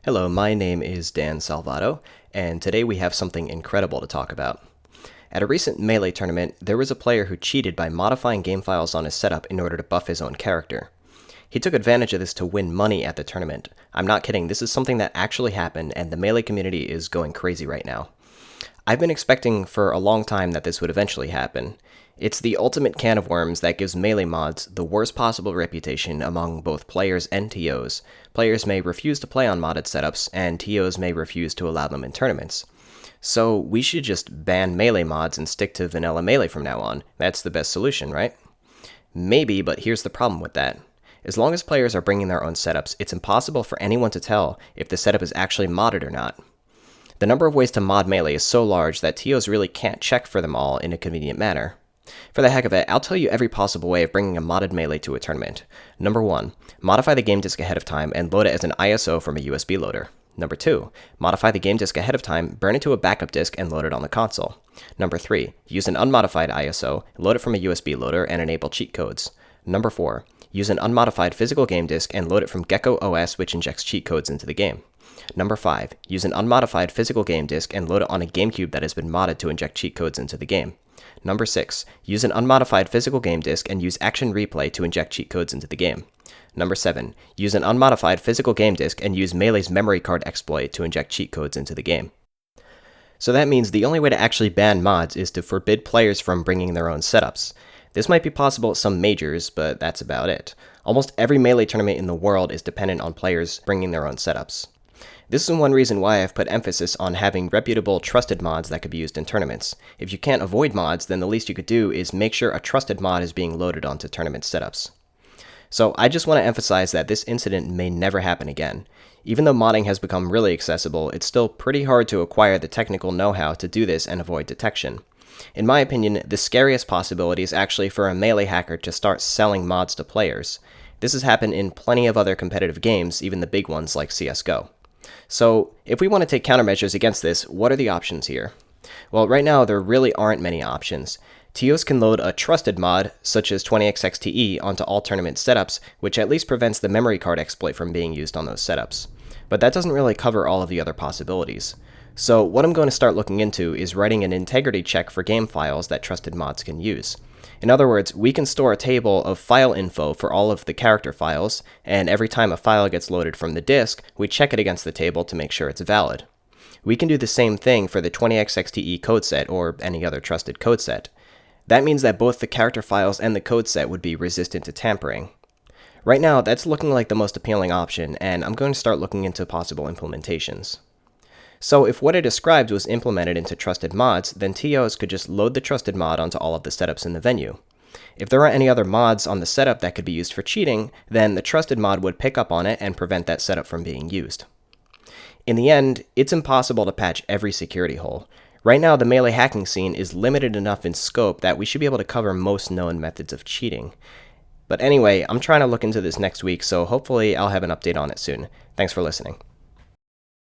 Hello, my name is Dan Salvato, and today we have something incredible to talk about. At a recent Melee tournament, there was a player who cheated by modifying game files on his setup in order to buff his own character. He took advantage of this to win money at the tournament. I'm not kidding, this is something that actually happened, and the Melee community is going crazy right now. I've been expecting for a long time that this would eventually happen. It's the ultimate can of worms that gives Melee mods the worst possible reputation among both players and TOs. Players may refuse to play on modded setups, and TOs may refuse to allow them in tournaments. So we should just ban Melee mods and stick to vanilla Melee from now on. That's the best solution, right? Maybe, but here's the problem with that. As long as players are bringing their own setups, it's impossible for anyone to tell if the setup is actually modded or not. The number of ways to mod Melee is so large that TOs really can't check for them all in a convenient manner. For the heck of it, I'll tell you every possible way of bringing a modded Melee to a tournament. Number 1. Modify the game disk ahead of time and load it as an ISO from a USB loader. Number 2. Modify the game disk ahead of time, burn it to a backup disk, and load it on the console. Number 3. Use an unmodified ISO, load it from a USB loader, and enable cheat codes. Number 4. Use an unmodified physical game disk and load it from Gecko OS, which injects cheat codes into the game. Number 5. Use an unmodified physical game disk and load it on a GameCube that has been modded to inject cheat codes into the game. Number 6. Use an unmodified physical game disk and use Action Replay to inject cheat codes into the game. Number 7. Use an unmodified physical game disk and use Melee's memory card exploit to inject cheat codes into the game. So that means the only way to actually ban mods is to forbid players from bringing their own setups. This might be possible at some majors, but that's about it. Almost every Melee tournament in the world is dependent on players bringing their own setups. This is one reason why I've put emphasis on having reputable, trusted mods that could be used in tournaments. If you can't avoid mods, then the least you could do is make sure a trusted mod is being loaded onto tournament setups. So I just want to emphasize that this incident may never happen again. Even though modding has become really accessible, it's still pretty hard to acquire the technical know-how to do this and avoid detection. In my opinion, the scariest possibility is actually for a Melee hacker to start selling mods to players. This has happened in plenty of other competitive games, even the big ones like CSGO. So, if we want to take countermeasures against this, what are the options here? Well, right now there really aren't many options. TOs can load a trusted mod, such as 20xXTE, onto all tournament setups, which at least prevents the memory card exploit from being used on those setups. But that doesn't really cover all of the other possibilities. So what I'm going to start looking into is writing an integrity check for game files that trusted mods can use. In other words, we can store a table of file info for all of the character files, and every time a file gets loaded from the disk, we check it against the table to make sure it's valid. We can do the same thing for the 20xXTE code set or any other trusted code set. That means that both the character files and the code set would be resistant to tampering. Right now, that's looking like the most appealing option, and I'm going to start looking into possible implementations. So if what I described was implemented into trusted mods, then TOs could just load the trusted mod onto all of the setups in the venue. If there aren't any other mods on the setup that could be used for cheating, then the trusted mod would pick up on it and prevent that setup from being used. In the end, it's impossible to patch every security hole. Right now, the Melee hacking scene is limited enough in scope that we should be able to cover most known methods of cheating. But anyway, I'm trying to look into this next week, so hopefully I'll have an update on it soon. Thanks for listening.